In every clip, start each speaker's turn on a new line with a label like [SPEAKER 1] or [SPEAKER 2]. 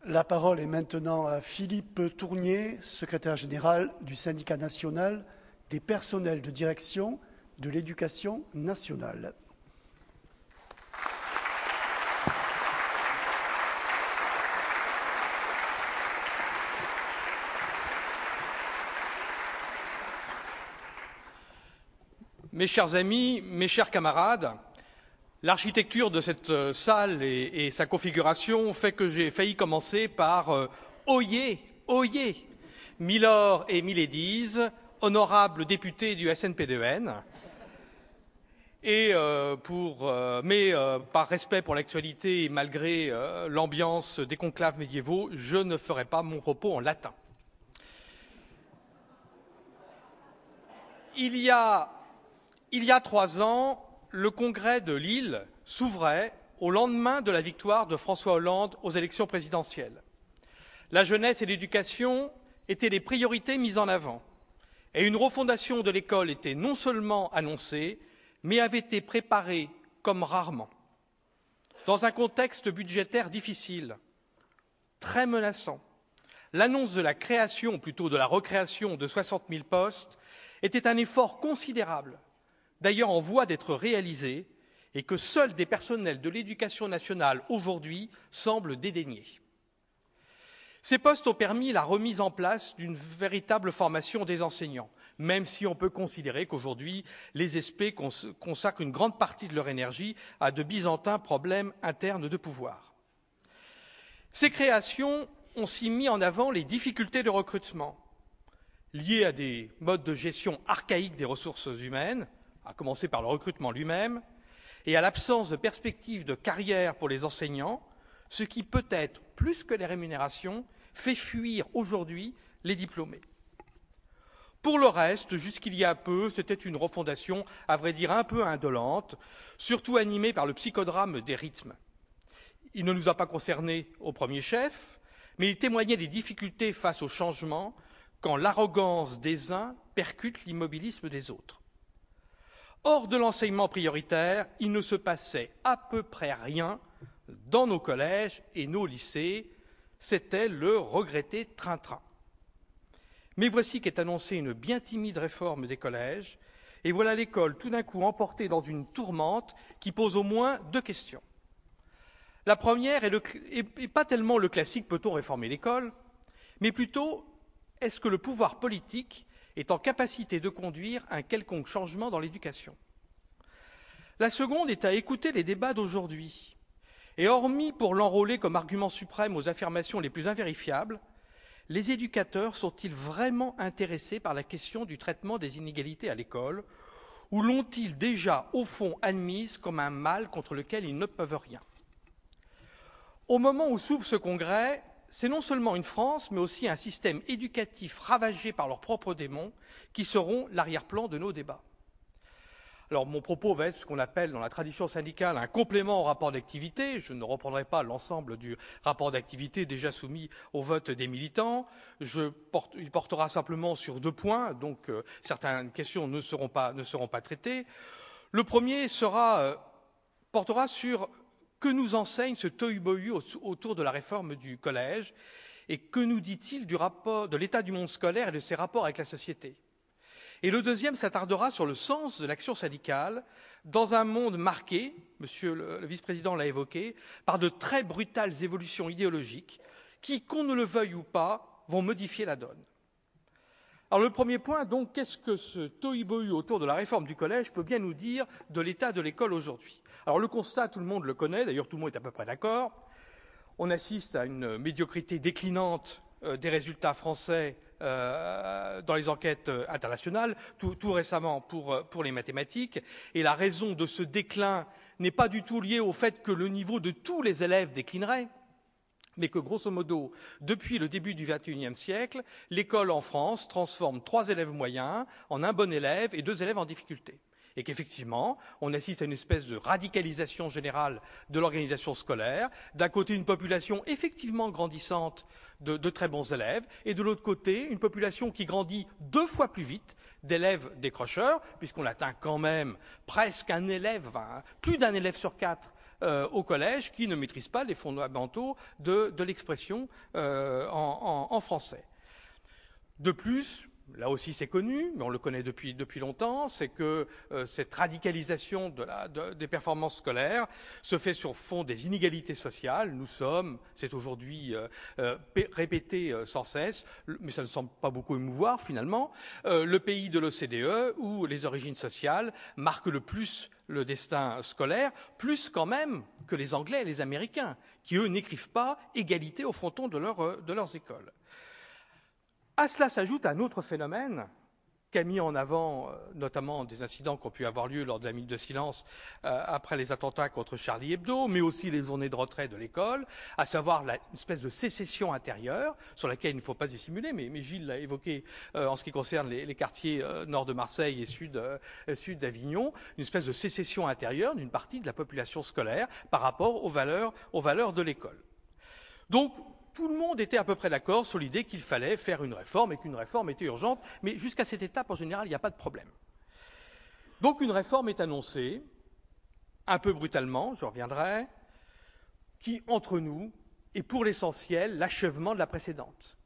[SPEAKER 1] La parole est maintenant à Philippe Tournier, secrétaire général du syndicat national des personnels de direction de l'éducation nationale.
[SPEAKER 2] Mes chers amis, mes chers camarades, l'architecture de cette salle et sa configuration fait que j'ai failli commencer par oyez, oyez, Milord et Miladies, honorables députés du SNP2N. Et par respect pour l'actualité et malgré l'ambiance des conclaves médiévaux, je ne ferai pas mon propos en latin. Il y a 3 ans, le congrès de Lille s'ouvrait au lendemain de la victoire de François Hollande aux élections présidentielles. La jeunesse et l'éducation étaient les priorités mises en avant, et une refondation de l'école était non seulement annoncée, mais avait été préparée comme rarement. Dans un contexte budgétaire difficile, très menaçant, l'annonce de la création, ou plutôt de la recréation de 60 000 postes était un effort considérable, d'ailleurs en voie d'être réalisé, et que seuls des personnels de l'éducation nationale aujourd'hui semblent dédaigner. Ces postes ont permis la remise en place d'une véritable formation des enseignants, même si on peut considérer qu'aujourd'hui, les SP consacrent une grande partie de leur énergie à de byzantins problèmes internes de pouvoir. Ces créations ont aussi mis en avant les difficultés de recrutement, liées à des modes de gestion archaïques des ressources humaines, à commencer par le recrutement lui-même, et à l'absence de perspectives de carrière pour les enseignants, ce qui peut-être, plus que les rémunérations, fait fuir aujourd'hui les diplômés. Pour le reste, jusqu'il y a peu, c'était une refondation, à vrai dire, un peu indolente, surtout animée par le psychodrame des rythmes. Il ne nous a pas concernés au premier chef, mais il témoignait des difficultés face au changement quand l'arrogance des uns percute l'immobilisme des autres. Hors de l'enseignement prioritaire, il ne se passait à peu près rien dans nos collèges et nos lycées. C'était le regretté train-train. Mais voici qu'est annoncée une bien timide réforme des collèges, et voilà l'école tout d'un coup emportée dans une tourmente qui pose au moins 2 questions. La première est pas tellement le classique « peut-on réformer l'école ?», mais plutôt « est-ce que le pouvoir politique est en capacité de conduire un quelconque changement dans l'éducation ?» La seconde est à écouter les débats d'aujourd'hui. Et hormis pour l'enrôler comme argument suprême aux affirmations les plus invérifiables, les éducateurs sont-ils vraiment intéressés par la question du traitement des inégalités à l'école, ou l'ont-ils déjà, au fond, admise comme un mal contre lequel ils ne peuvent rien? Au moment où s'ouvre ce congrès, c'est non seulement une France, mais aussi un système éducatif ravagé par leurs propres démons qui seront l'arrière-plan de nos débats. Alors, mon propos va être ce qu'on appelle dans la tradition syndicale un complément au rapport d'activité. Je ne reprendrai pas l'ensemble du rapport d'activité déjà soumis au vote des militants. Il portera simplement sur 2 points, donc certaines questions ne seront pas traitées. Le premier portera sur que nous enseigne ce tohu-bohu autour de la réforme du collège et que nous dit-il de l'état du monde scolaire et de ses rapports avec la société. Et le deuxième s'attardera sur le sens de l'action syndicale dans un monde marqué, monsieur le vice-président l'a évoqué, par de très brutales évolutions idéologiques qui, qu'on ne le veuille ou pas, vont modifier la donne. Alors le premier point, donc, qu'est-ce que ce tohu-bohu autour de la réforme du collège peut bien nous dire de l'état de l'école aujourd'hui? Alors le constat, tout le monde le connaît, d'ailleurs tout le monde est à peu près d'accord. On assiste à une médiocrité déclinante des résultats français dans les enquêtes internationales, tout récemment pour les mathématiques. Et la raison de ce déclin n'est pas du tout liée au fait que le niveau de tous les élèves déclinerait, mais que, grosso modo, depuis le début du XXIe siècle, l'école en France transforme 3 élèves moyens en un bon élève et 2 élèves en difficulté. Et qu'effectivement, on assiste à une espèce de radicalisation générale de l'organisation scolaire. D'un côté, une population effectivement grandissante de très bons élèves, et de l'autre côté, une population qui grandit 2 fois plus vite d'élèves décrocheurs, puisqu'on atteint quand même presque plus d'un élève sur 4 au collège qui ne maîtrisent pas les fondamentaux de l'expression en français. De plus, là aussi c'est connu, mais on le connaît depuis longtemps, c'est que cette radicalisation des performances scolaires se fait sur fond des inégalités sociales. C'est aujourd'hui répété sans cesse, mais ça ne semble pas beaucoup émouvoir finalement, le pays de l'OCDE où les origines sociales marquent le plus le destin scolaire, plus quand même que les Anglais et les Américains, qui eux n'écrivent pas égalité au fronton de leurs écoles. À cela s'ajoute un autre phénomène qu'a mis en avant notamment des incidents qui ont pu avoir lieu lors de la minute de silence après les attentats contre Charlie Hebdo, mais aussi les journées de retrait de l'école, à savoir une espèce de sécession intérieure sur laquelle il ne faut pas dissimuler, mais Gilles l'a évoqué en ce qui concerne les quartiers nord de Marseille et sud d'Avignon, une espèce de sécession intérieure d'une partie de la population scolaire par rapport aux valeurs de l'école. Donc, tout le monde était à peu près d'accord sur l'idée qu'il fallait faire une réforme et qu'une réforme était urgente, mais jusqu'à cette étape, en général, il n'y a pas de problème. Donc une réforme est annoncée, un peu brutalement, je reviendrai, qui, entre nous, est pour l'essentiel l'achèvement de la précédente.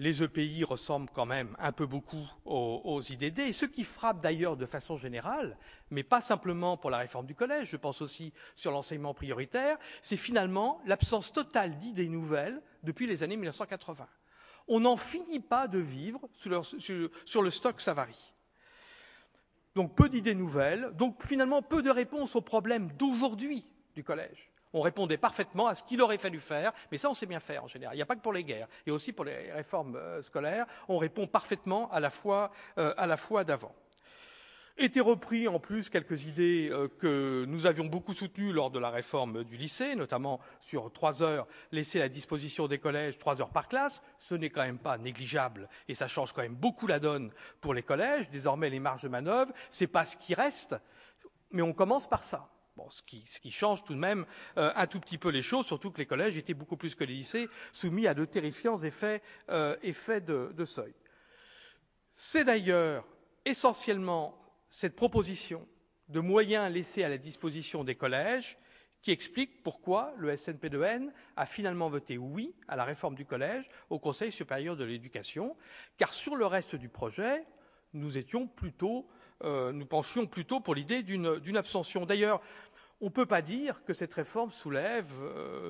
[SPEAKER 2] Les EPI ressemblent quand même un peu beaucoup aux IDD, et ce qui frappe d'ailleurs de façon générale, mais pas simplement pour la réforme du collège, je pense aussi sur l'enseignement prioritaire, c'est finalement l'absence totale d'idées nouvelles depuis les années 1980. On n'en finit pas de vivre sur le stock Savary. Donc peu d'idées nouvelles, donc finalement peu de réponses aux problèmes d'aujourd'hui du collège. On répondait parfaitement à ce qu'il aurait fallu faire, mais ça on sait bien faire en général. Il n'y a pas que pour les guerres, et aussi pour les réformes scolaires, on répond parfaitement à la fois d'avant. Étaient repris en plus quelques idées que nous avions beaucoup soutenues lors de la réforme du lycée, notamment sur 3 heures laissées à la disposition des collèges, 3 heures par classe. Ce n'est quand même pas négligeable et ça change quand même beaucoup la donne pour les collèges. Désormais, les marges de manœuvre, c'est pas ce qui reste, mais on commence par ça. Bon, ce qui change tout de même un tout petit peu les choses, surtout que les collèges étaient beaucoup plus que les lycées soumis à de terrifiants effets de seuil. C'est d'ailleurs essentiellement cette proposition de moyens laissés à la disposition des collèges qui explique pourquoi le SNP2N a finalement voté oui à la réforme du collège au Conseil supérieur de l'éducation, car sur le reste du projet, nous penchions plutôt pour l'idée d'une abstention. D'ailleurs, on ne peut pas dire que cette réforme soulève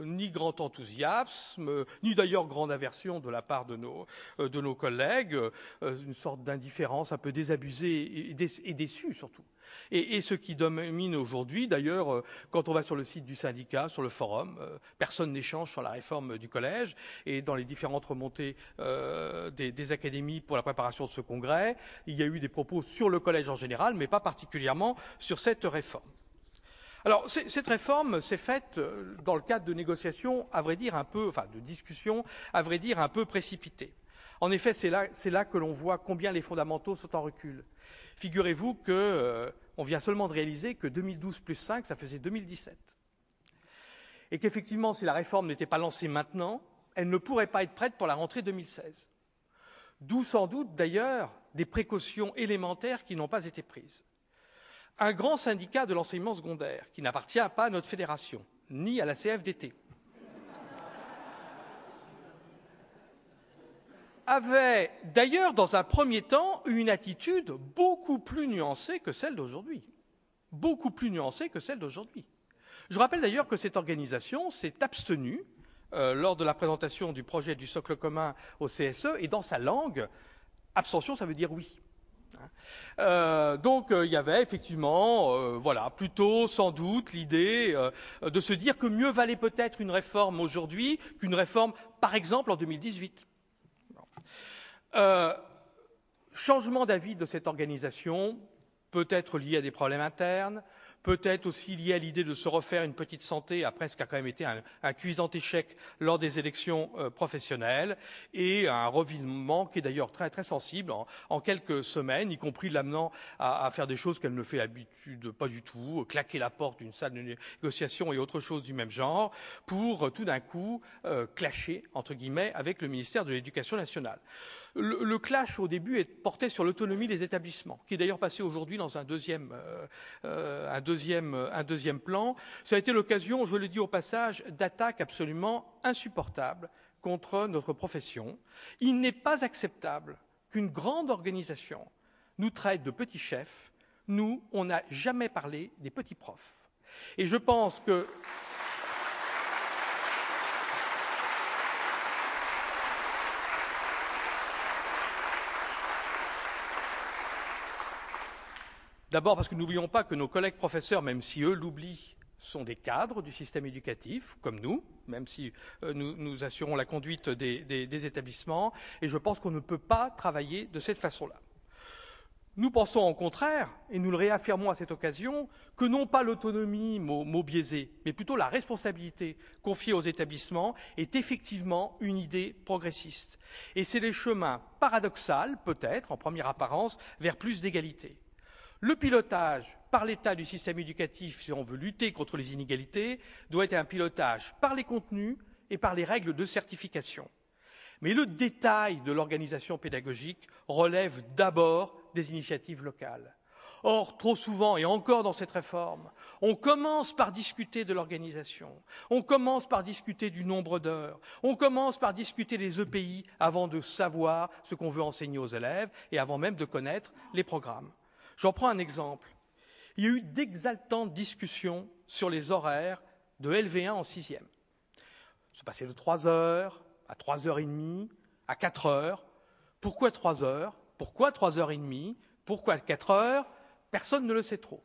[SPEAKER 2] ni grand enthousiasme, ni d'ailleurs grande aversion de la part de nos collègues, une sorte d'indifférence un peu désabusée et déçue surtout. Et ce qui domine aujourd'hui, d'ailleurs, quand on va sur le site du syndicat, sur le forum, personne n'échange sur la réforme du collège, et dans les différentes remontées des académies pour la préparation de ce congrès, il y a eu des propos sur le collège en général, mais pas particulièrement sur cette réforme. Alors, cette réforme s'est faite dans le cadre de négociations, de discussions, à vrai dire, un peu précipitées. En effet, c'est là que l'on voit combien les fondamentaux sont en recul. Figurez-vous qu'on vient seulement de réaliser que 2012 plus 5, ça faisait 2017. Et qu'effectivement, si la réforme n'était pas lancée maintenant, elle ne pourrait pas être prête pour la rentrée 2016. D'où sans doute, d'ailleurs, des précautions élémentaires qui n'ont pas été prises. Un grand syndicat de l'enseignement secondaire, qui n'appartient pas à notre fédération, ni à la CFDT, avait d'ailleurs, dans un premier temps, une attitude beaucoup plus nuancée que celle d'aujourd'hui. Beaucoup plus nuancée que celle d'aujourd'hui. Je rappelle d'ailleurs que cette organisation s'est abstenue lors de la présentation du projet du socle commun au CSE, et dans sa langue, abstention, ça veut dire oui. Donc il y avait effectivement, plutôt sans doute l'idée de se dire que mieux valait peut-être une réforme aujourd'hui qu'une réforme, par exemple, en 2018. Changement d'avis de cette organisation, peut-être lié à des problèmes internes, peut-être aussi lié à l'idée de se refaire une petite santé après ce qui a quand même été un cuisant échec lors des élections professionnelles, et un revirement qui est d'ailleurs très, très sensible en quelques semaines, y compris l'amenant à faire des choses qu'elle ne fait d'habitude pas du tout, claquer la porte d'une salle de négociation et autre chose du même genre, pour tout d'un coup clasher, entre guillemets, avec le ministère de l'Éducation nationale. Le clash, au début, est porté sur l'autonomie des établissements, qui est d'ailleurs passé aujourd'hui dans un deuxième deuxième plan. Ça a été l'occasion, je le dis au passage, d'attaques absolument insupportables contre notre profession. Il n'est pas acceptable qu'une grande organisation nous traite de petits chefs. Nous, on n'a jamais parlé des petits profs. Et je pense que... D'abord parce que n'oublions pas que nos collègues professeurs, même si eux l'oublient, sont des cadres du système éducatif, comme nous, même si nous assurons la conduite des établissements, et je pense qu'on ne peut pas travailler de cette façon-là. Nous pensons au contraire, et nous le réaffirmons à cette occasion, que non pas l'autonomie, mot biaisé, mais plutôt la responsabilité confiée aux établissements est effectivement une idée progressiste. Et c'est le chemin paradoxal, peut-être, en première apparence, vers plus d'égalité. Le pilotage par l'État du système éducatif, si on veut lutter contre les inégalités, doit être un pilotage par les contenus et par les règles de certification. Mais le détail de l'organisation pédagogique relève d'abord des initiatives locales. Or, trop souvent, et encore dans cette réforme, on commence par discuter de l'organisation, on commence par discuter du nombre d'heures, on commence par discuter des EPI avant de savoir ce qu'on veut enseigner aux élèves et avant même de connaître les programmes. J'en prends un exemple. Il y a eu d'exaltantes discussions sur les horaires de LV1 en 6e. C'est passé de 3 heures à 3h30, à 4 heures. Pourquoi 3 heures? Pourquoi 3h30? Pourquoi 4 heures? Personne ne le sait trop.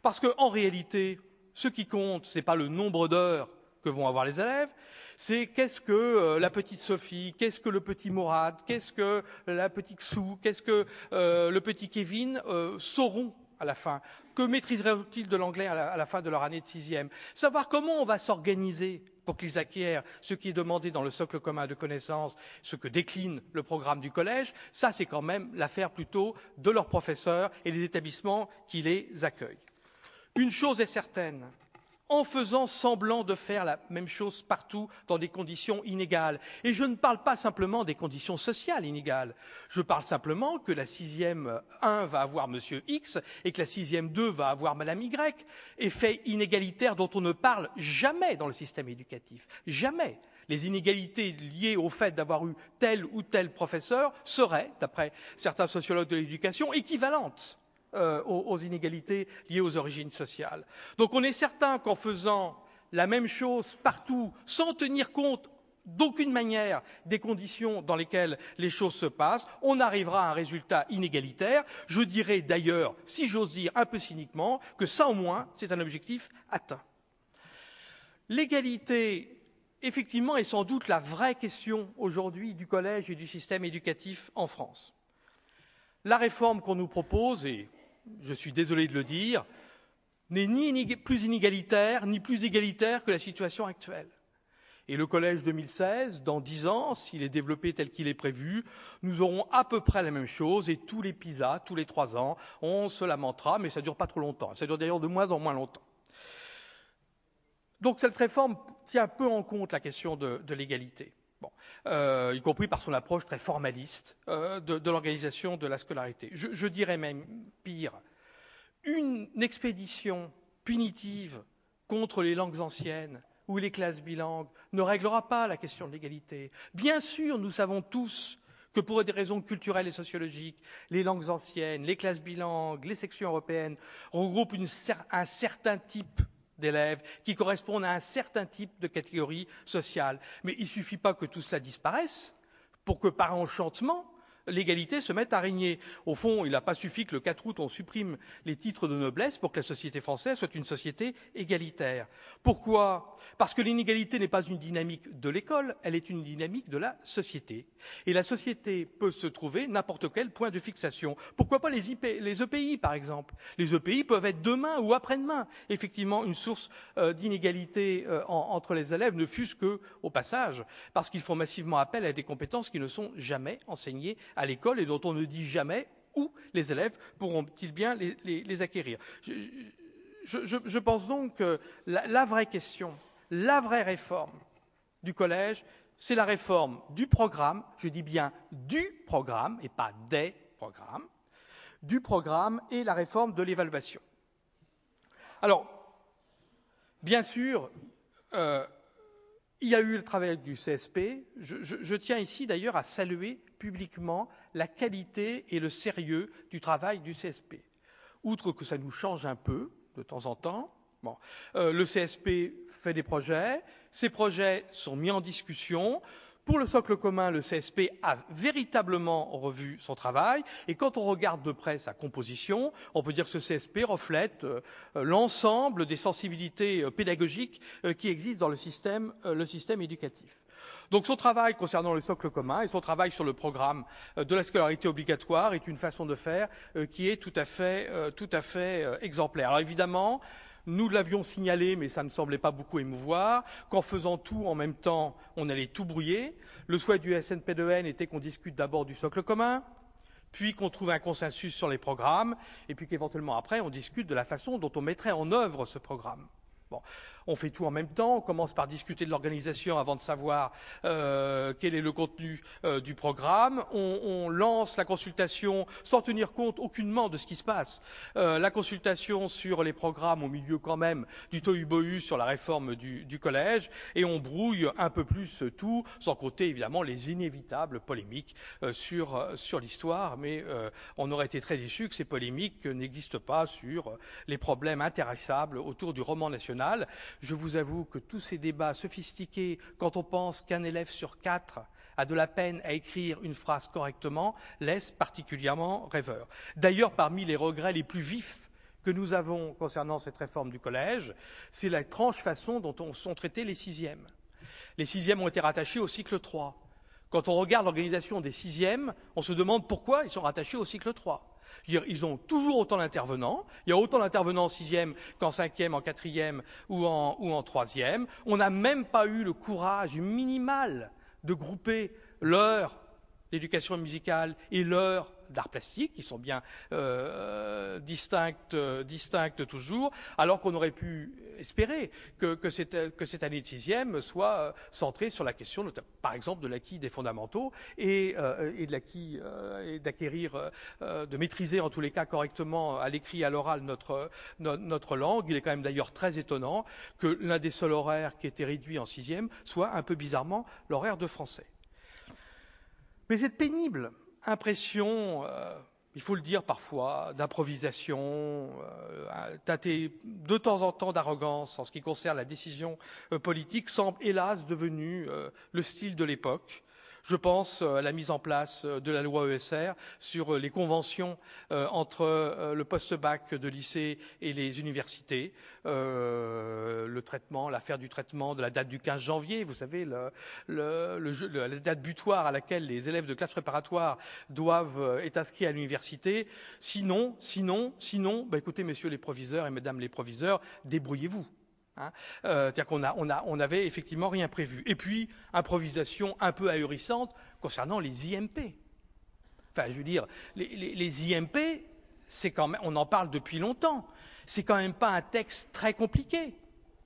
[SPEAKER 2] Parce qu'en réalité, ce qui compte, ce n'est pas le nombre d'heures que vont avoir les élèves, c'est qu'est-ce que la petite Sophie, qu'est-ce que le petit Mourad, qu'est-ce que la petite Xou, qu'est-ce que le petit Kevin sauront à la fin. Que maîtriseraient-ils de l'anglais à la fin de leur année de 6e? Savoir comment on va s'organiser pour qu'ils acquièrent ce qui est demandé dans le socle commun de connaissances, ce que décline le programme du collège, ça c'est quand même l'affaire plutôt de leurs professeurs et des établissements qui les accueillent. Une chose est certaine, en faisant semblant de faire la même chose partout dans des conditions inégales. Et je ne parle pas simplement des conditions sociales inégales. Je parle simplement que la 6e 1 va avoir Monsieur X et que la 6e 2 va avoir Madame Y. Effet inégalitaire dont on ne parle jamais dans le système éducatif. Jamais. Les inégalités liées au fait d'avoir eu tel ou tel professeur seraient, d'après certains sociologues de l'éducation, équivalentes aux inégalités liées aux origines sociales. Donc on est certain qu'en faisant la même chose partout, sans tenir compte d'aucune manière des conditions dans lesquelles les choses se passent, on arrivera à un résultat inégalitaire. Je dirais d'ailleurs, si j'ose dire un peu cyniquement, que ça au moins, c'est un objectif atteint. L'égalité, effectivement, est sans doute la vraie question aujourd'hui du collège et du système éducatif en France. La réforme qu'on nous propose, et je suis désolé de le dire, n'est ni plus inégalitaire, ni plus égalitaire que la situation actuelle. Et le collège 2016, dans 10 ans, s'il est développé tel qu'il est prévu, nous aurons à peu près la même chose, et tous les PISA, tous les 3 ans, on se lamentera, mais ça ne dure pas trop longtemps. Ça dure d'ailleurs de moins en moins longtemps. Donc cette réforme tient peu en compte la question de l'égalité. Bon, y compris par son approche très formaliste de l'organisation de la scolarité. Je dirais même pire, une expédition punitive contre les langues anciennes ou les classes bilingues ne réglera pas la question de l'égalité. Bien sûr, nous savons tous que pour des raisons culturelles et sociologiques, les langues anciennes, les classes bilingues, les sections européennes regroupent un certain type d'élèves qui correspondent à un certain type de catégorie sociale. Mais il ne suffit pas que tout cela disparaisse pour que, par enchantement, l'égalité se mette à régner. Au fond, il n'a pas suffi que le 4 août, on supprime les titres de noblesse pour que la société française soit une société égalitaire. Pourquoi? Parce que l'inégalité n'est pas une dynamique de l'école, elle est une dynamique de la société. Et la société peut se trouver n'importe quel point de fixation. Pourquoi pas les EPI, par exemple? Les EPI peuvent être demain ou après-demain, effectivement, une source d'inégalité entre les élèves, ne fût-ce qu'au passage, parce qu'ils font massivement appel à des compétences qui ne sont jamais enseignées à l'école et dont on ne dit jamais où les élèves pourront-ils bien les acquérir. Je pense donc que la vraie question, la vraie réforme du collège, c'est la réforme du programme, je dis bien du programme et pas des programmes, du programme et la réforme de l'évaluation. Alors, bien sûr, il y a eu le travail du CSP. Je tiens ici d'ailleurs à saluer publiquement la qualité et le sérieux du travail du CSP. Outre que ça nous change un peu de temps en temps, le CSP fait des projets, ces projets sont mis en discussion. Pour le socle commun, le CSP a véritablement revu son travail et quand on regarde de près sa composition, on peut dire que ce CSP reflète l'ensemble des sensibilités pédagogiques qui existent dans le système éducatif. Donc son travail concernant le socle commun et son travail sur le programme de la scolarité obligatoire est une façon de faire qui est tout à fait exemplaire. Alors évidemment, nous l'avions signalé, mais ça ne semblait pas beaucoup émouvoir, qu'en faisant tout en même temps, on allait tout brouiller. Le souhait du SNP2N était qu'on discute d'abord du socle commun, puis qu'on trouve un consensus sur les programmes, et puis qu'éventuellement après, on discute de la façon dont on mettrait en œuvre ce programme. Bon, on fait tout en même temps, on commence par discuter de l'organisation avant de savoir quel est le contenu du programme, on lance la consultation sans tenir compte aucunement de ce qui se passe, la consultation sur les programmes au milieu quand même du tohu-bohu sur la réforme du collège, et on brouille un peu plus tout, sans compter évidemment les inévitables polémiques sur l'histoire, mais on aurait été très déçus que ces polémiques n'existent pas sur les problèmes intarissables autour du roman national. Je vous avoue que tous ces débats sophistiqués, quand on pense qu'un élève sur 4 a de la peine à écrire une phrase correctement, laissent particulièrement rêveur. D'ailleurs, parmi les regrets les plus vifs que nous avons concernant cette réforme du collège, c'est la étrange façon dont sont traités les sixièmes. Les sixièmes ont été rattachés au cycle 3. Quand on regarde l'organisation des sixièmes, on se demande pourquoi ils sont rattachés au cycle 3. Je veux dire, ils ont toujours autant d'intervenants. Il y a autant d'intervenants en sixième qu'en cinquième, en quatrième ou en troisième. On n'a même pas eu le courage minimal de grouper l'heure d'éducation musicale et l'heure d'art plastique, qui sont bien distinctes toujours, alors qu'on aurait pu espérer que cette année de sixième soit centrée sur la question, par exemple, de l'acquis des fondamentaux et de l'acquis et d'acquérir, de maîtriser en tous les cas correctement à l'écrit et à l'oral notre langue. Il est quand même d'ailleurs très étonnant que l'un des seuls horaires qui était réduit en sixième soit un peu bizarrement l'horaire de français. Mais cette pénible impression, il faut le dire parfois, d'improvisation, tâtée de temps en temps d'arrogance en ce qui concerne la décision politique, semble hélas devenu le style de l'époque. Je pense à la mise en place de la loi ESR sur les conventions entre le post-bac de lycée et les universités, l'affaire du traitement de la date du 15 janvier, vous savez, la date butoir à laquelle les élèves de classe préparatoire doivent être inscrits à l'université. Sinon, écoutez, messieurs les proviseurs et mesdames les proviseurs, débrouillez-vous. C'est-à-dire qu'on n'avait effectivement rien prévu. Et puis, improvisation un peu ahurissante concernant les IMP. Enfin, je veux dire, les IMP, c'est quand même, on en parle depuis longtemps. C'est quand même pas un texte très compliqué.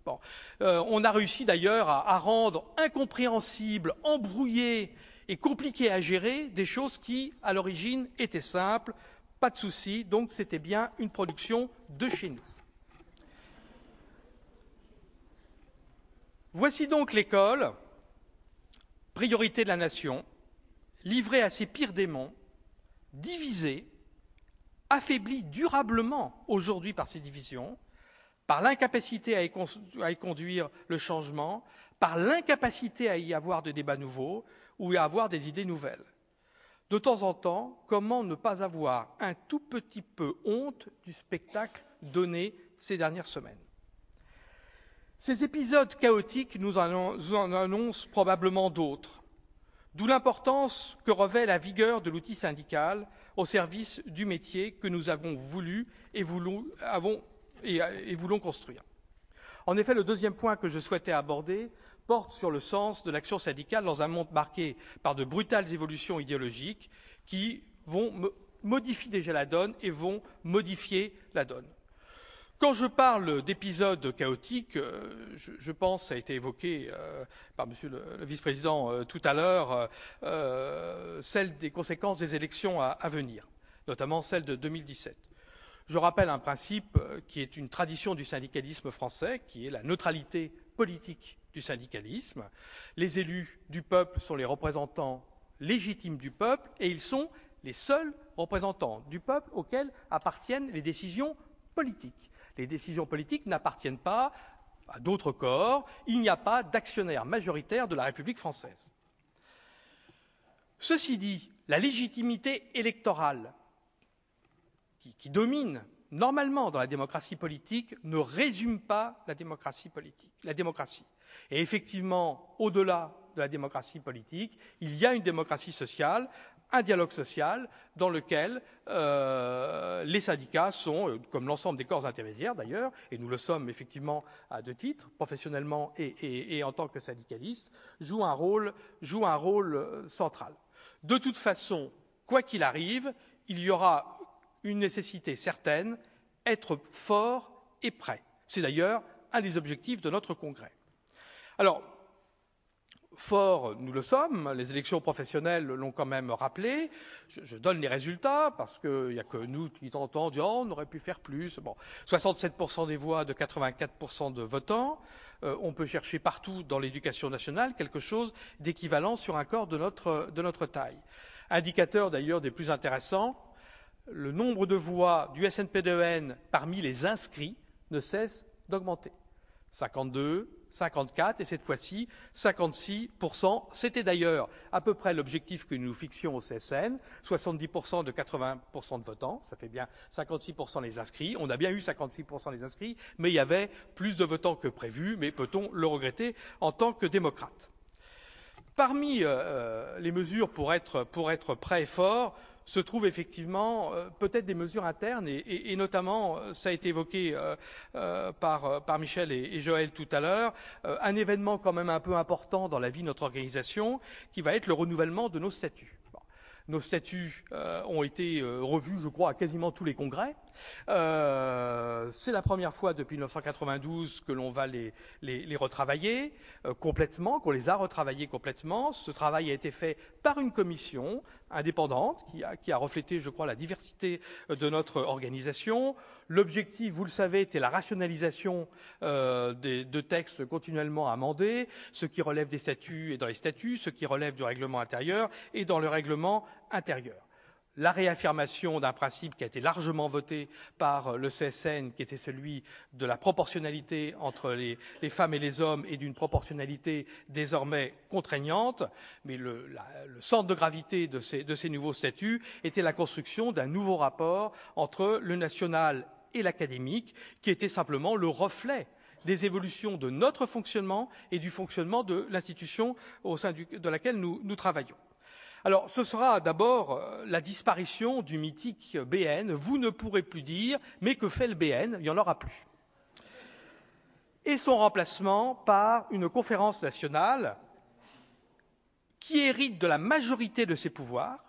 [SPEAKER 2] Bon. On a réussi d'ailleurs à rendre incompréhensible, embrouillé et compliqué à gérer des choses qui, à l'origine, étaient simples, pas de souci. Donc, c'était bien une production de chez nous. Voici donc l'école, priorité de la nation, livrée à ses pires démons, divisée, affaiblie durablement aujourd'hui par ces divisions, par l'incapacité à y conduire le changement, par l'incapacité à y avoir de débats nouveaux ou à avoir des idées nouvelles. De temps en temps, comment ne pas avoir un tout petit peu honte du spectacle donné ces dernières semaines ? Ces épisodes chaotiques nous en annoncent probablement d'autres, d'où l'importance que revêt la vigueur de l'outil syndical au service du métier que nous avons voulu et voulons construire. En effet, le deuxième point que je souhaitais aborder porte sur le sens de l'action syndicale dans un monde marqué par de brutales évolutions idéologiques qui modifient déjà la donne et vont modifier la donne. Quand je parle d'épisodes chaotiques, je pense, ça a été évoqué par Monsieur le vice-président tout à l'heure, celle des conséquences des élections à venir, notamment celle de 2017. Je rappelle un principe qui est une tradition du syndicalisme français, qui est la neutralité politique du syndicalisme. Les élus du peuple sont les représentants légitimes du peuple et ils sont les seuls représentants du peuple auxquels appartiennent les décisions politiques. Les décisions politiques n'appartiennent pas à d'autres corps, il n'y a pas d'actionnaire majoritaire de la République française. Ceci dit, la légitimité électorale qui domine normalement dans la démocratie politique ne résume pas la démocratie politique, la démocratie. Et effectivement, au-delà de la démocratie politique, il y a une démocratie sociale, un dialogue social dans lequel les syndicats sont, comme l'ensemble des corps intermédiaires d'ailleurs, et nous le sommes effectivement à deux titres, professionnellement et en tant que syndicalistes, jouent un rôle central. De toute façon, quoi qu'il arrive, il y aura une nécessité certaine, être fort et prêt. C'est d'ailleurs un des objectifs de notre congrès. Alors, fort, nous le sommes, les élections professionnelles l'ont quand même rappelé. Je donne les résultats parce qu'il n'y a que nous qui tentons dire oh, on aurait pu faire plus. Bon, 67% des voix de 84% de votants. On peut chercher partout dans l'éducation nationale quelque chose d'équivalent sur un corps de notre taille. Indicateur d'ailleurs des plus intéressants, le nombre de voix du SNPDEN parmi les inscrits ne cesse d'augmenter. 52, 54 et cette fois-ci 56%. C'était d'ailleurs à peu près l'objectif que nous fixions au CSN, 70% de 80% de votants, ça fait bien 56% les inscrits. On a bien eu 56% les inscrits, mais il y avait plus de votants que prévu, mais peut-on le regretter en tant que démocrate? Parmi les mesures pour être prêt et fort, se trouvent effectivement peut-être des mesures internes et notamment, ça a été évoqué par Michel et Joël tout à l'heure, un événement quand même un peu important dans la vie de notre organisation qui va être le renouvellement de nos statuts. Bon. Nos statuts ont été revus, je crois, à quasiment tous les congrès. C'est la première fois depuis 1992 que l'on va les retravailler complètement, qu'on les a retravaillés complètement. Ce travail a été fait par une commission indépendante qui a reflété, je crois, la diversité de notre organisation. L'objectif, vous le savez, était la rationalisation de textes continuellement amendés, ce qui relève des statuts et dans les statuts, ce qui relève du règlement intérieur et dans le règlement intérieur. La réaffirmation d'un principe qui a été largement voté par le CSN, qui était celui de la proportionnalité entre les femmes et les hommes et d'une proportionnalité désormais contraignante. Mais le centre de gravité de ces nouveaux statuts était la construction d'un nouveau rapport entre le national et l'académique, qui était simplement le reflet des évolutions de notre fonctionnement et du fonctionnement de l'institution au sein de laquelle nous travaillons. Alors, ce sera d'abord la disparition du mythique BN. Vous ne pourrez plus dire, mais que fait le BN? Il n'y en aura plus. Et son remplacement par une conférence nationale qui hérite de la majorité de ses pouvoirs.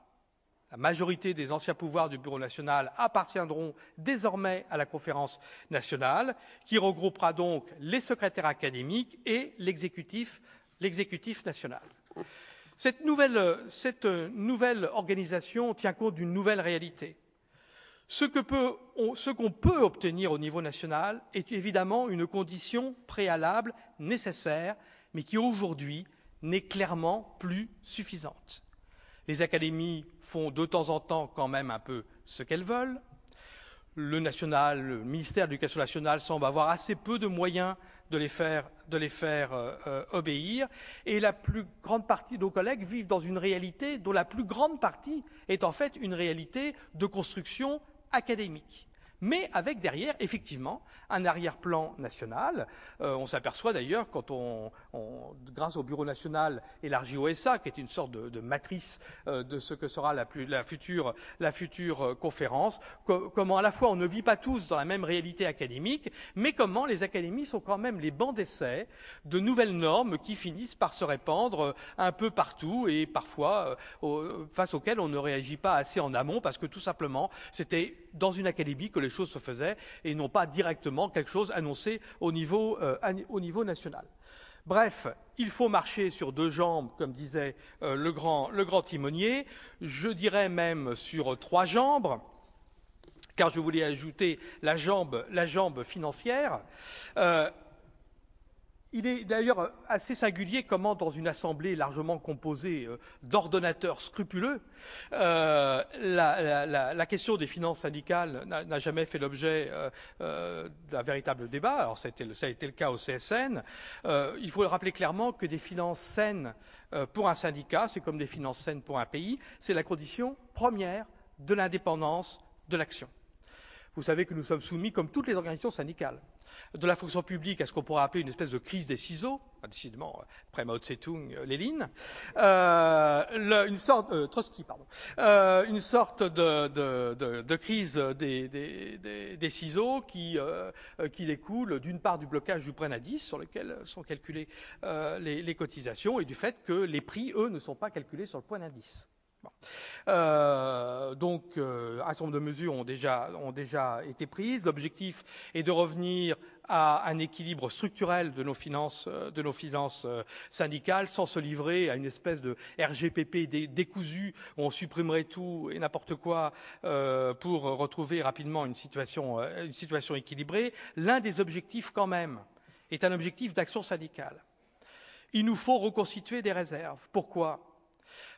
[SPEAKER 2] La majorité des anciens pouvoirs du Bureau national appartiendront désormais à la conférence nationale, qui regroupera donc les secrétaires académiques et l'exécutif national. Cette nouvelle organisation tient compte d'une nouvelle réalité. Ce qu'on peut obtenir au niveau national est évidemment une condition préalable nécessaire, mais qui aujourd'hui n'est clairement plus suffisante. Les académies font de temps en temps quand même un peu ce qu'elles veulent. Le ministère de l'Éducation nationale semble avoir assez peu de moyens de les faire obéir. Et la plus grande partie de nos collègues vivent dans une réalité dont la plus grande partie est en fait une réalité de construction académique. Mais avec derrière, effectivement, un arrière-plan national. On s'aperçoit d'ailleurs, quand grâce au Bureau national élargi au SA, qui est une sorte de matrice de ce que sera la future conférence, comment à la fois on ne vit pas tous dans la même réalité académique, mais comment les académies sont quand même les bancs d'essai de nouvelles normes qui finissent par se répandre un peu partout et parfois face auxquelles on ne réagit pas assez en amont parce que tout simplement c'était dans une académie que les choses se faisaient et non pas directement quelque chose annoncé au niveau national. Bref, il faut marcher sur deux jambes, comme disait le grand timonier, je dirais même sur trois jambes, car je voulais ajouter la jambe financière. Il est d'ailleurs assez singulier comment, dans une assemblée largement composée d'ordonnateurs scrupuleux, la question des finances syndicales n'a jamais fait l'objet d'un véritable débat. Alors ça a été le cas au CSN. Il faut le rappeler clairement que des finances saines pour un syndicat, c'est comme des finances saines pour un pays, c'est la condition première de l'indépendance de l'action. Vous savez que nous sommes soumis, comme toutes les organisations syndicales, de la fonction publique à ce qu'on pourrait appeler une espèce de crise des ciseaux, décidément, après Mao Tse-tung, Lénine, une sorte de crise des ciseaux qui découle d'une part du blocage du point d'indice sur lequel sont calculées les cotisations et du fait que les prix, eux, ne sont pas calculés sur le point d'indice. Bon. Donc, un certain nombre de mesures ont déjà été prises. L'objectif est de revenir à un équilibre structurel de nos finances syndicales, sans se livrer à une espèce de RGPP décousu où on supprimerait tout et n'importe quoi pour retrouver rapidement une situation équilibrée. L'un des objectifs, quand même, est un objectif d'action syndicale. Il nous faut reconstituer des réserves. Pourquoi ?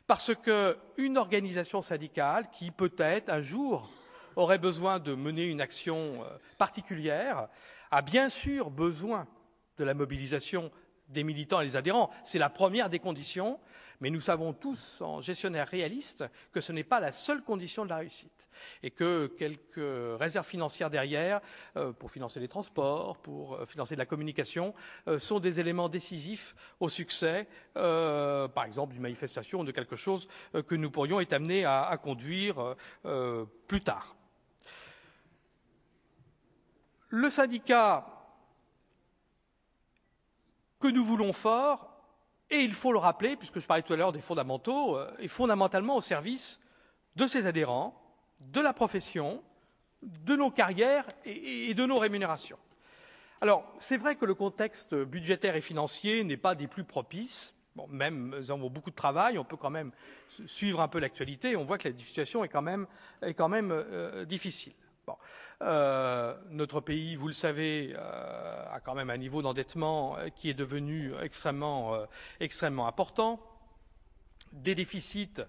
[SPEAKER 2] Parce qu'une organisation syndicale qui, peut-être, un jour, aurait besoin de mener une action particulière, a bien sûr besoin de la mobilisation des militants et des adhérents. C'est la première des conditions, mais nous savons tous, en gestionnaires réalistes, que ce n'est pas la seule condition de la réussite et que quelques réserves financières derrière, pour financer les transports, pour financer de la communication, sont des éléments décisifs au succès, par exemple d'une manifestation ou de quelque chose que nous pourrions être amenés à conduire plus tard. Le syndicat que nous voulons fort, et il faut le rappeler, puisque je parlais tout à l'heure des fondamentaux, est fondamentalement au service de ses adhérents, de la profession, de nos carrières et de nos rémunérations. Alors, c'est vrai que le contexte budgétaire et financier n'est pas des plus propices. Bon, même nous avons beaucoup de travail, on peut quand même suivre un peu l'actualité, et on voit que la situation est quand même difficile. Bon. Notre pays, vous le savez, a quand même un niveau d'endettement qui est devenu extrêmement important, des déficits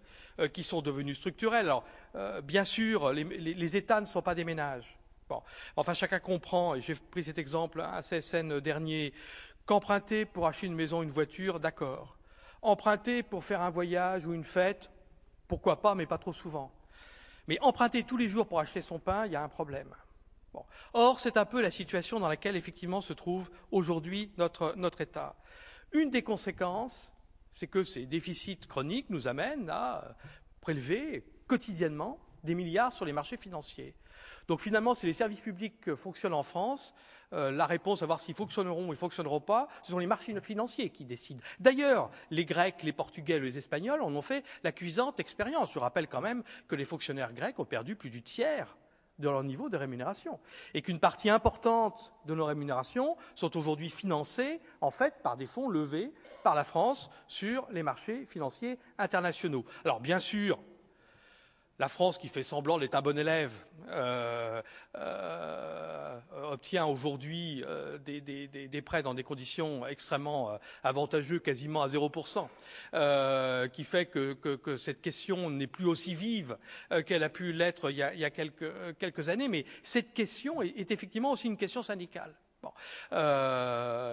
[SPEAKER 2] qui sont devenus structurels. Alors, bien sûr, les États ne sont pas des ménages. Bon. Enfin, chacun comprend, et j'ai pris cet exemple à CSN dernier, qu'emprunter pour acheter une maison, une voiture, d'accord. Emprunter pour faire un voyage ou une fête, pourquoi pas, mais pas trop souvent. Mais emprunter tous les jours pour acheter son pain, il y a un problème. Bon. Or, c'est un peu la situation dans laquelle, effectivement, se trouve aujourd'hui notre État. Une des conséquences, c'est que ces déficits chroniques nous amènent à prélever quotidiennement des milliards sur les marchés financiers. Donc, finalement, si les services publics fonctionnent en France, la réponse à savoir s'ils fonctionneront ou ils ne fonctionneront pas, ce sont les marchés financiers qui décident. D'ailleurs, les Grecs, les Portugais, les Espagnols en ont fait la cuisante expérience. Je rappelle quand même que les fonctionnaires grecs ont perdu plus du tiers de leur niveau de rémunération et qu'une partie importante de nos rémunérations sont aujourd'hui financées, en fait, par des fonds levés par la France sur les marchés financiers internationaux. Alors, bien sûr, la France, qui fait semblant d'être un bon élève, obtient aujourd'hui des prêts dans des conditions extrêmement avantageuses, quasiment à 0%, qui fait que cette question n'est plus aussi vive qu'elle a pu l'être il y a quelques années. Mais cette question est effectivement aussi une question syndicale. Bon.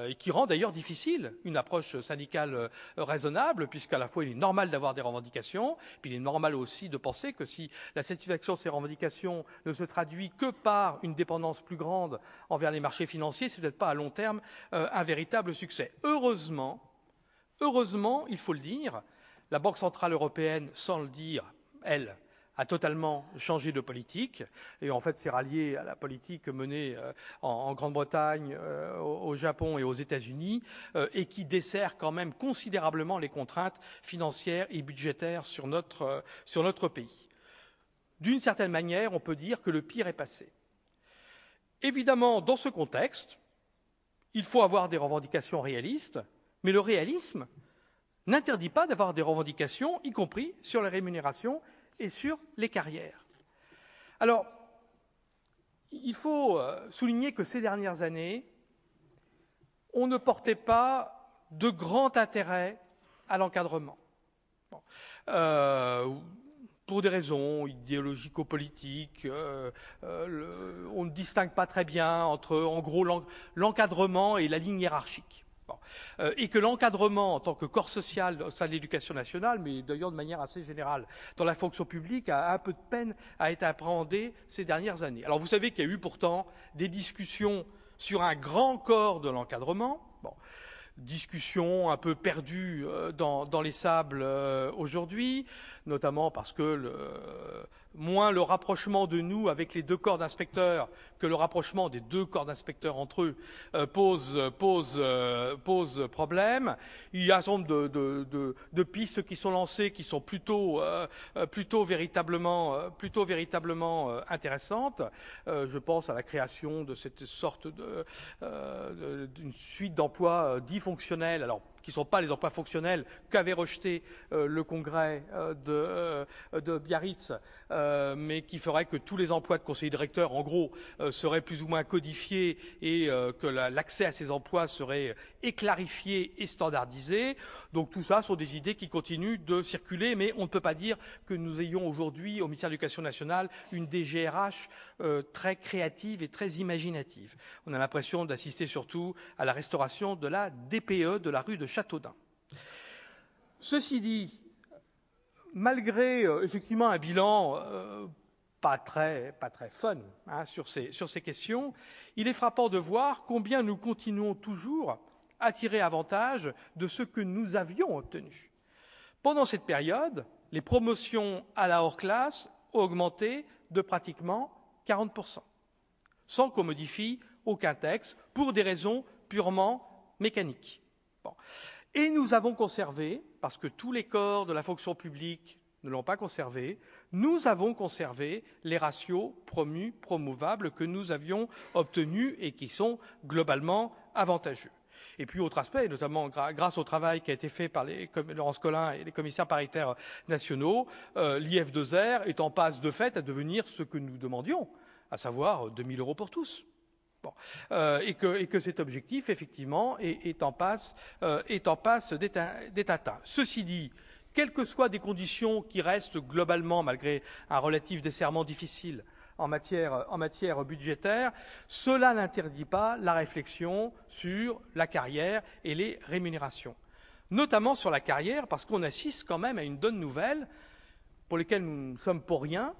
[SPEAKER 2] Et qui rend d'ailleurs difficile une approche syndicale raisonnable, puisqu'à la fois il est normal d'avoir des revendications, puis il est normal aussi de penser que si la satisfaction de ces revendications ne se traduit que par une dépendance plus grande envers les marchés financiers, c'est peut-être pas à long terme un véritable succès. Heureusement, il faut le dire, la Banque centrale européenne, sans le dire, elle, a totalement changé de politique et en fait s'est rallié à la politique menée en Grande-Bretagne, au Japon et aux États-Unis et qui dessert quand même considérablement les contraintes financières et budgétaires sur notre pays. D'une certaine manière, on peut dire que le pire est passé. Évidemment, dans ce contexte, il faut avoir des revendications réalistes, mais le réalisme n'interdit pas d'avoir des revendications, y compris sur les rémunérations et sur les carrières. Alors, Il faut souligner que ces dernières années, on ne portait pas de grand intérêt à l'encadrement. Bon. Pour des raisons idéologico-politiques, on ne distingue pas très bien entre, en gros, l'encadrement et la ligne hiérarchique. Bon. Et que l'encadrement en tant que corps social au sein de l'éducation nationale, mais d'ailleurs de manière assez générale dans la fonction publique, a un peu de peine à être appréhendé ces dernières années. Alors vous savez qu'il y a eu pourtant des discussions sur un grand corps de l'encadrement. Bon. Discussion un peu perdue dans les sables aujourd'hui, notamment parce que moins le rapprochement de nous avec les deux corps d'inspecteurs que le rapprochement des deux corps d'inspecteurs entre eux pose problème. Il y a un certain nombre de pistes qui sont lancées qui sont plutôt véritablement intéressantes. Je pense à la création de cette sorte d'une suite d'emplois dits fonctionnels, alors qui ne sont pas les emplois fonctionnels qu'avait rejeté le congrès de Biarritz, mais qui ferait que tous les emplois de conseiller directeur, en gros, seraient plus ou moins codifiés et que l'accès à ces emplois serait clarifié et standardisé. Donc tout ça sont des idées qui continuent de circuler, mais on ne peut pas dire que nous ayons aujourd'hui au ministère de l'Éducation nationale une DGRH très créative et très imaginative. On a l'impression d'assister surtout à la restauration de la DPE de la rue de Châteaudun. Ceci dit, malgré effectivement un bilan pas très fun sur ces questions, il est frappant de voir combien nous continuons toujours à tirer avantage de ce que nous avions obtenu. Pendant cette période, les promotions à la hors classe ont augmenté de pratiquement 40%, sans qu'on modifie aucun texte, pour des raisons purement mécaniques. Bon. Et nous avons conservé, parce que tous les corps de la fonction publique ne l'ont pas conservé, nous avons conservé les ratios promouvables que nous avions obtenus et qui sont globalement avantageux. Et puis, autre aspect, notamment grâce au travail qui a été fait par Laurence Collin et les commissaires paritaires nationaux, l'IF2R est en passe de fait à devenir ce que nous demandions, à savoir 2 000 € pour tous. Bon. Et que cet objectif, effectivement, est en passe d'être atteint. Ceci dit, quelles que soient des conditions qui restent globalement, malgré un relatif desserrement difficile en matière budgétaire, cela n'interdit pas la réflexion sur la carrière et les rémunérations. Notamment sur la carrière, parce qu'on assiste quand même à une bonne nouvelle pour laquelle nous ne sommes pour rien,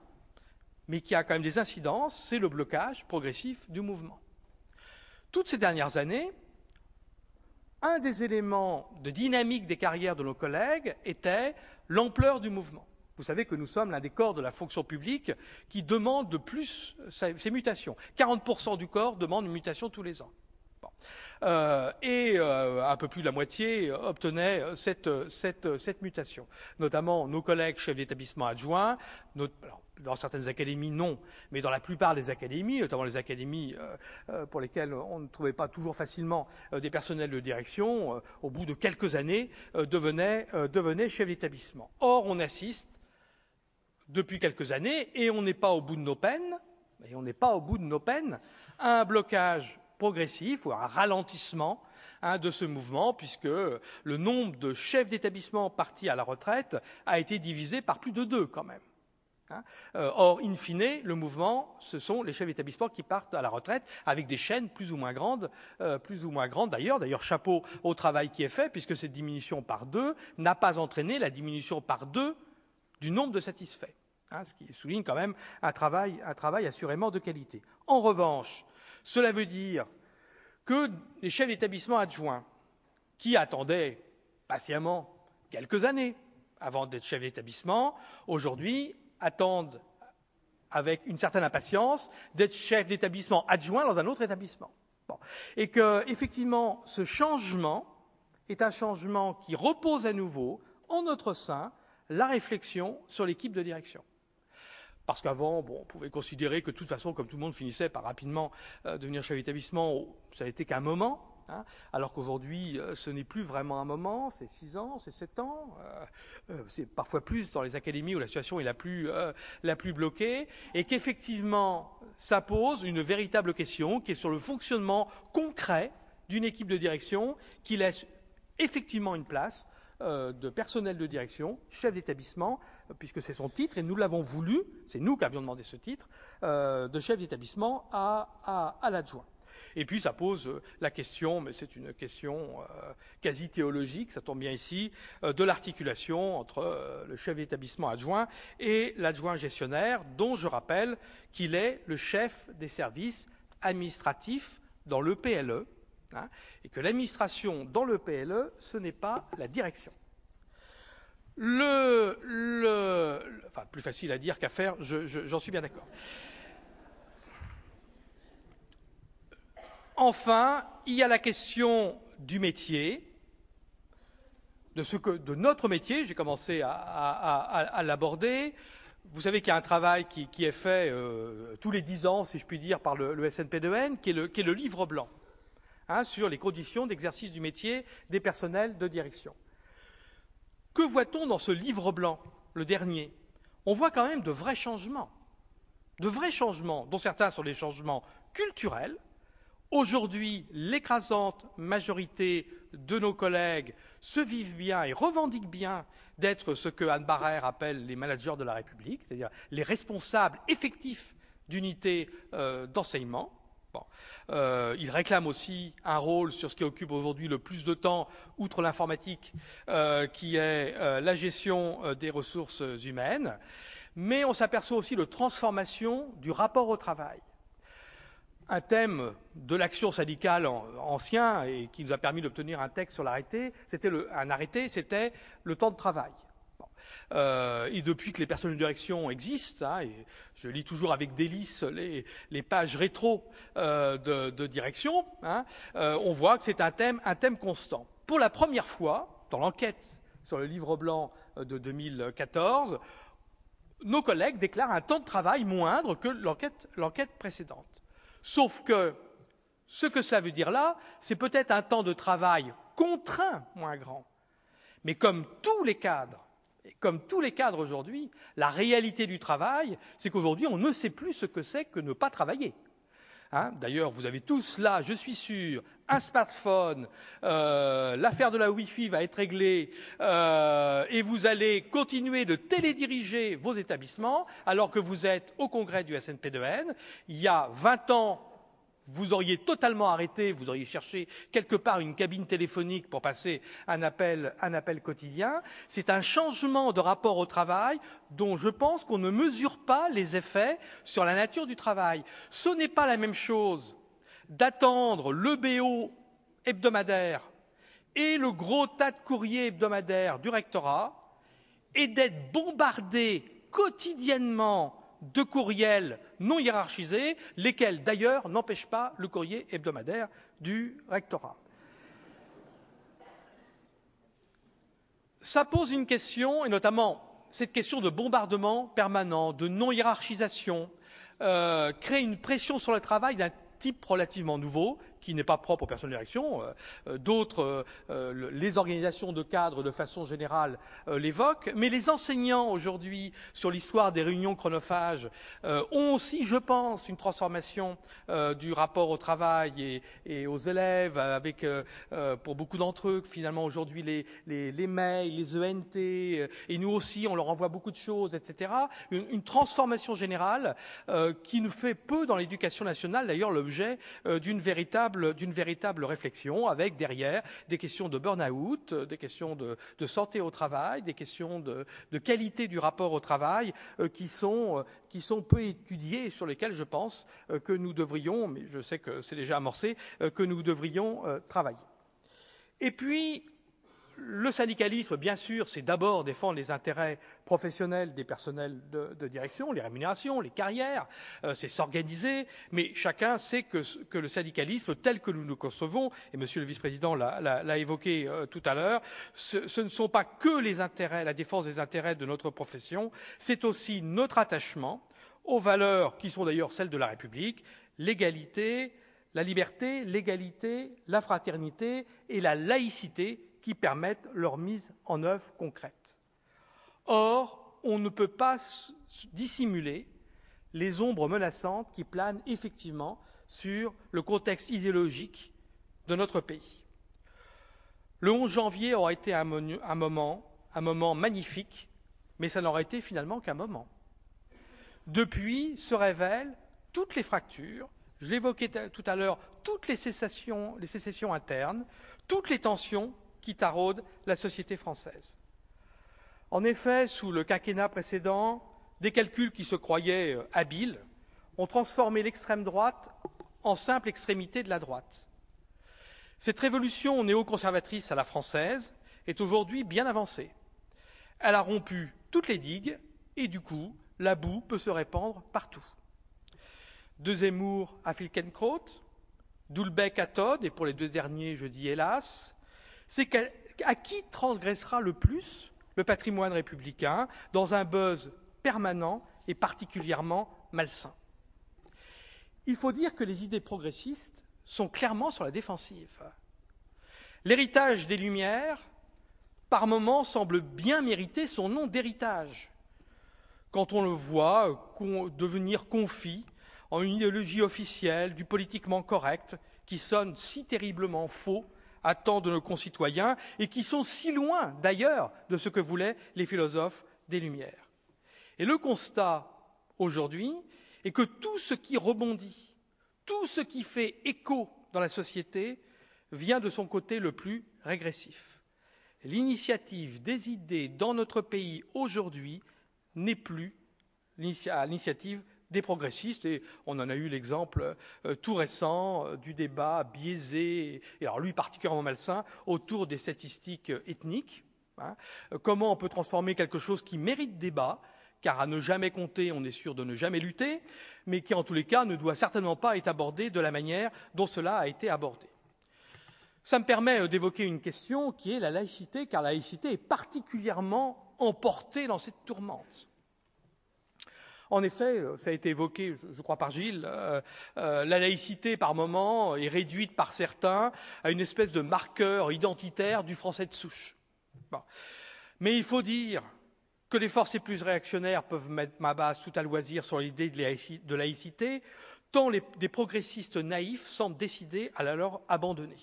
[SPEAKER 2] mais qui a quand même des incidences, c'est le blocage progressif du mouvement. Toutes ces dernières années, un des éléments de dynamique des carrières de nos collègues était l'ampleur du mouvement. Vous savez que nous sommes l'un des corps de la fonction publique qui demande de plus ces mutations. 40% du corps demande une mutation tous les ans. Bon. Un peu plus de la moitié obtenait cette mutation. Notamment nos collègues chefs d'établissement adjoints, dans certaines académies, non, mais dans la plupart des académies, notamment les académies pour lesquelles on ne trouvait pas toujours facilement des personnels de direction, au bout de quelques années, devenaient chefs d'établissement. Or, on assiste, depuis quelques années, et on n'est pas au bout de nos peines, à un blocage progressif ou à un ralentissement de ce mouvement, puisque le nombre de chefs d'établissement partis à la retraite a été divisé par plus de 2 quand même. Or, in fine, le mouvement, ce sont les chefs d'établissement qui partent à la retraite avec des chaînes plus ou moins grandes d'ailleurs. D'ailleurs, chapeau au travail qui est fait, puisque cette diminution par 2 n'a pas entraîné la diminution par 2 du nombre de satisfaits. Ce qui souligne quand même un travail assurément de qualité. En revanche, cela veut dire que les chefs d'établissement adjoints, qui attendaient patiemment quelques années avant d'être chefs d'établissement, aujourd'hui attendent avec une certaine impatience d'être chef d'établissement adjoint dans un autre établissement. Bon. Et que, effectivement, ce changement est un changement qui repose à nouveau en notre sein la réflexion sur l'équipe de direction. Parce qu'avant, on pouvait considérer que de toute façon, comme tout le monde finissait par rapidement devenir chef d'établissement, ça n'était qu'un moment, alors qu'aujourd'hui, ce n'est plus vraiment un moment, c'est 6 ans, c'est 7 ans, c'est parfois plus dans les académies où la situation est la plus bloquée, et qu'effectivement, ça pose une véritable question qui est sur le fonctionnement concret d'une équipe de direction qui laisse effectivement une place de personnel de direction, chef d'établissement, puisque c'est son titre, et nous l'avons voulu, c'est nous qui avions demandé ce titre, de chef d'établissement à l'adjoint. Et puis ça pose la question, mais c'est une question quasi théologique, ça tombe bien ici, de l'articulation entre le chef d'établissement adjoint et l'adjoint gestionnaire, dont je rappelle qu'il est le chef des services administratifs dans le PLE, et que l'administration dans le PLE, ce n'est pas la direction. Enfin, plus facile à dire qu'à faire, j'en suis bien d'accord. Enfin, il y a la question du métier, de notre métier, j'ai commencé à l'aborder. Vous savez qu'il y a un travail qui est fait tous les 10 ans, si je puis dire, par le SNP2N, qui est le livre blanc, sur les conditions d'exercice du métier des personnels de direction. Que voit-on dans ce livre blanc, le dernier? On voit quand même de vrais changements, dont certains sont des changements culturels. Aujourd'hui, l'écrasante majorité de nos collègues se vivent bien et revendiquent bien d'être ce que Anne Barrère appelle les managers de la République, c'est-à-dire les responsables effectifs d'unités d'enseignement. Bon. Ils réclament aussi un rôle sur ce qui occupe aujourd'hui le plus de temps, outre l'informatique, qui est la gestion des ressources humaines. Mais on s'aperçoit aussi de transformation du rapport au travail. Un thème de l'action syndicale ancien et qui nous a permis d'obtenir un texte sur l'arrêté, c'était le temps de travail. Bon. Et depuis que les personnels de direction existent, et je lis toujours avec délice les pages rétro de direction, on voit que c'est un thème constant. Pour la première fois, dans l'enquête sur le livre blanc de 2014, nos collègues déclarent un temps de travail moindre que l'enquête précédente. Sauf que ce que cela veut dire là, c'est peut-être un temps de travail contraint moins grand. Mais comme tous les cadres aujourd'hui, la réalité du travail, c'est qu'aujourd'hui, on ne sait plus ce que c'est que ne pas travailler. D'ailleurs, vous avez tous là, je suis sûr, un smartphone, l'affaire de la Wi-Fi va être réglée et vous allez continuer de télédiriger vos établissements alors que vous êtes au congrès du SNP2N. Il y a 20 ans, vous auriez totalement arrêté, vous auriez cherché quelque part une cabine téléphonique pour passer un appel quotidien. C'est un changement de rapport au travail dont je pense qu'on ne mesure pas les effets sur la nature du travail. Ce n'est pas la même chose d'attendre le BO hebdomadaire et le gros tas de courriers hebdomadaires du rectorat et d'être bombardé quotidiennement de courriels non hiérarchisés, lesquels d'ailleurs n'empêchent pas le courrier hebdomadaire du rectorat. Ça pose une question, et notamment cette question de bombardement permanent, de non-hiérarchisation, crée une pression sur le travail d'un type relativement nouveau, qui n'est pas propre aux personnes de direction. D'autres, les organisations de cadres, de façon générale, l'évoquent. Mais les enseignants, aujourd'hui, sur l'histoire des réunions chronophages, ont aussi, je pense, une transformation du rapport au travail et aux élèves, avec, pour beaucoup d'entre eux, finalement, aujourd'hui, les mails, les ENT, et nous aussi, on leur envoie beaucoup de choses, etc. Une transformation générale qui nous fait peu dans l'éducation nationale, d'ailleurs, l'objet d'une véritable réflexion, avec derrière des questions de burn-out, des questions de santé au travail, des questions de qualité du rapport au travail qui sont peu étudiées et sur lesquelles je pense que nous devrions, mais je sais que c'est déjà amorcé, que nous devrions travailler. Et puis, le syndicalisme, bien sûr, c'est d'abord défendre les intérêts professionnels des personnels de direction, les rémunérations, les carrières, c'est s'organiser, mais chacun sait que le syndicalisme, tel que nous le concevons, et Monsieur le Vice-président l'a évoqué tout à l'heure, ce ne sont pas que les intérêts, la défense des intérêts de notre profession, c'est aussi notre attachement aux valeurs qui sont d'ailleurs celles de la République, l'égalité, la liberté, l'égalité, la fraternité et la laïcité qui permettent leur mise en œuvre concrète. Or, on ne peut pas dissimuler les ombres menaçantes qui planent effectivement sur le contexte idéologique de notre pays. Le 11 janvier aura été un moment magnifique, mais ça n'aura été finalement qu'un moment. Depuis se révèlent toutes les fractures, je l'évoquais tout à l'heure, toutes les sécessions internes, toutes les tensions qui taraudent la société française. En effet, sous le quinquennat précédent, des calculs qui se croyaient habiles ont transformé l'extrême droite en simple extrémité de la droite. Cette révolution néoconservatrice à la française est aujourd'hui bien avancée. Elle a rompu toutes les digues et du coup, la boue peut se répandre partout. De Zemmour à Filkenkraut, d'Houellebecq à Todt, et pour les deux derniers, je dis hélas, c'est à qui transgressera le plus le patrimoine républicain dans un buzz permanent et particulièrement malsain. Il faut dire que les idées progressistes sont clairement sur la défensive. L'héritage des Lumières, par moments, semble bien mériter son nom d'héritage, quand on le voit devenir confit en une idéologie officielle du politiquement correct qui sonne si terriblement faux à tant de nos concitoyens et qui sont si loin, d'ailleurs, de ce que voulaient les philosophes des Lumières. Et le constat, aujourd'hui, est que tout ce qui rebondit, tout ce qui fait écho dans la société vient de son côté le plus régressif. L'initiative des idées dans notre pays aujourd'hui n'est plus à l'initiative des progressistes, et on en a eu l'exemple tout récent du débat biaisé, et alors lui particulièrement malsain, autour des statistiques ethniques. Comment on peut transformer quelque chose qui mérite débat, car à ne jamais compter, on est sûr de ne jamais lutter, mais qui en tous les cas ne doit certainement pas être abordé de la manière dont cela a été abordé. Ça me permet d'évoquer une question qui est la laïcité, car la laïcité est particulièrement emportée dans cette tourmente. En effet, ça a été évoqué, je crois, par Gilles, la laïcité, par moment, est réduite par certains à une espèce de marqueur identitaire du français de souche. Bon. Mais il faut dire que les forces les plus réactionnaires peuvent mettre ma base tout à loisir sur l'idée de laïcité, tant des progressistes naïfs semblent décidés à la leur abandonner.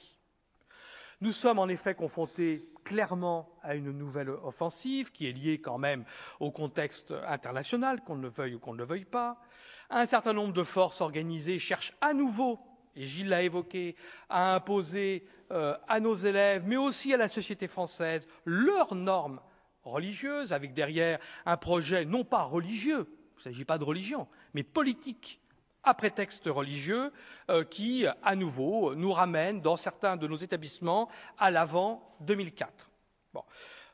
[SPEAKER 2] Nous sommes en effet confrontés clairement à une nouvelle offensive qui est liée quand même au contexte international, qu'on le veuille ou qu'on ne le veuille pas. Un certain nombre de forces organisées cherchent à nouveau, et Gilles l'a évoqué, à imposer à nos élèves, mais aussi à la société française, leurs normes religieuses, avec derrière un projet non pas religieux, il ne s'agit pas de religion, mais politique, à prétexte religieux, qui, à nouveau, nous ramène dans certains de nos établissements à l'avant 2004. Bon.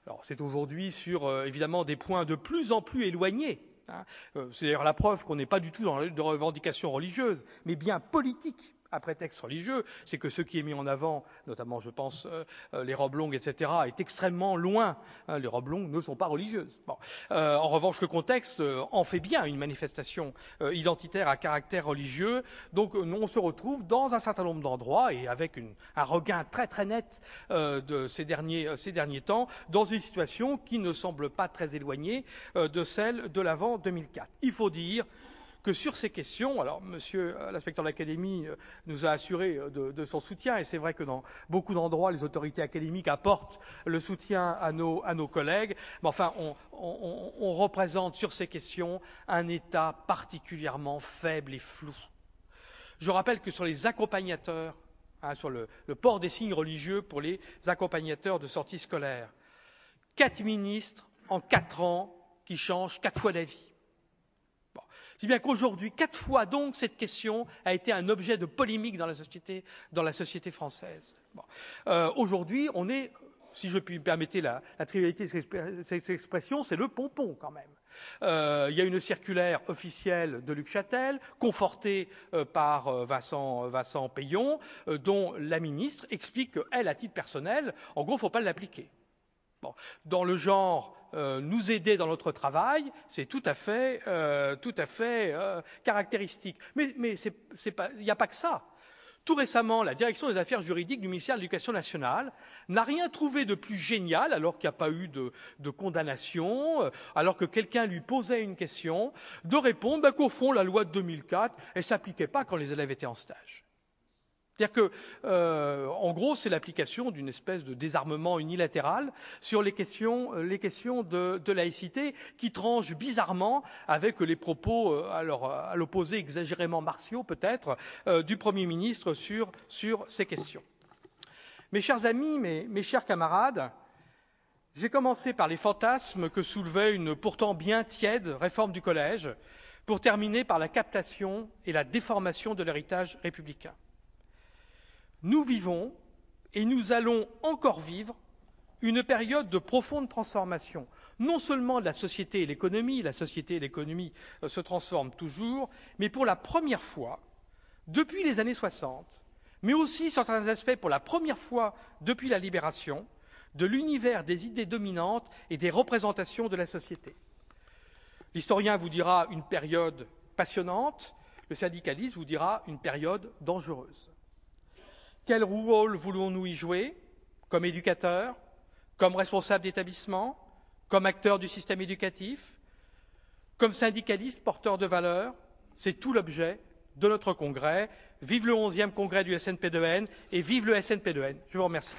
[SPEAKER 2] Alors, c'est aujourd'hui sur, évidemment, des points de plus en plus éloignés. C'est d'ailleurs la preuve qu'on n'est pas du tout dans de revendications religieuses, mais bien politiques, à prétexte religieux. C'est que ce qui est mis en avant, notamment, je pense, les robes longues, etc., est extrêmement loin. Les robes longues ne sont pas religieuses. Bon. En revanche, le contexte en fait bien une manifestation identitaire à caractère religieux. Donc, on se retrouve dans un certain nombre d'endroits, et avec un regain très très net de ces derniers temps, dans une situation qui ne semble pas très éloignée de celle de l'avant 2004. Il faut dire que sur ces questions, alors monsieur l'inspecteur de l'Académie nous a assuré de son soutien, et c'est vrai que dans beaucoup d'endroits, les autorités académiques apportent le soutien à nos collègues, mais enfin, on représente sur ces questions un État particulièrement faible et flou. Je rappelle que sur les accompagnateurs, sur le port des signes religieux pour les accompagnateurs de sortie scolaire, 4 ministres en 4 ans qui changent 4 fois d'avis. Si bien qu'aujourd'hui, 4 fois donc, cette question a été un objet de polémique dans la société française. Bon. Aujourd'hui, on est, si je puis me permettre la trivialité de cette expression, c'est le pompon quand même. Il y a une circulaire officielle de Luc Châtel, confortée par Vincent Peillon, dont la ministre explique qu'elle, à titre personnel, en gros, il ne faut pas l'appliquer. Bon. Dans le genre nous aider dans notre travail, c'est tout à fait caractéristique. Mais il n'y a pas que ça. Tout récemment, la direction des affaires juridiques du ministère de l'Éducation nationale n'a rien trouvé de plus génial, alors qu'il n'y a pas eu de condamnation, alors que quelqu'un lui posait une question, de répondre qu'au fond, la loi de 2004, elle ne s'appliquait pas quand les élèves étaient en stage. C'est-à-dire que, en gros, c'est l'application d'une espèce de désarmement unilatéral sur les questions de laïcité qui tranche bizarrement avec les propos, à l'opposé exagérément martiaux peut-être, du Premier ministre sur ces questions. Mes chers amis, mes chers camarades, j'ai commencé par les fantasmes que soulevait une pourtant bien tiède réforme du collège, pour terminer par la captation et la déformation de l'héritage républicain. Nous vivons, et nous allons encore vivre, une période de profonde transformation, non seulement de la société et l'économie se transforment toujours, mais pour la première fois, depuis les années 60, mais aussi, sur certains aspects, pour la première fois depuis la Libération, de l'univers des idées dominantes et des représentations de la société. L'historien vous dira une période passionnante, le syndicaliste vous dira une période dangereuse. Quel rôle voulons-nous y jouer? Comme éducateurs, comme responsables d'établissement, comme acteurs du système éducatif, comme syndicalistes porteurs de valeurs? C'est tout l'objet de notre congrès. Vive le 11e congrès du SNP2N et vive le SNP2N. Je vous remercie.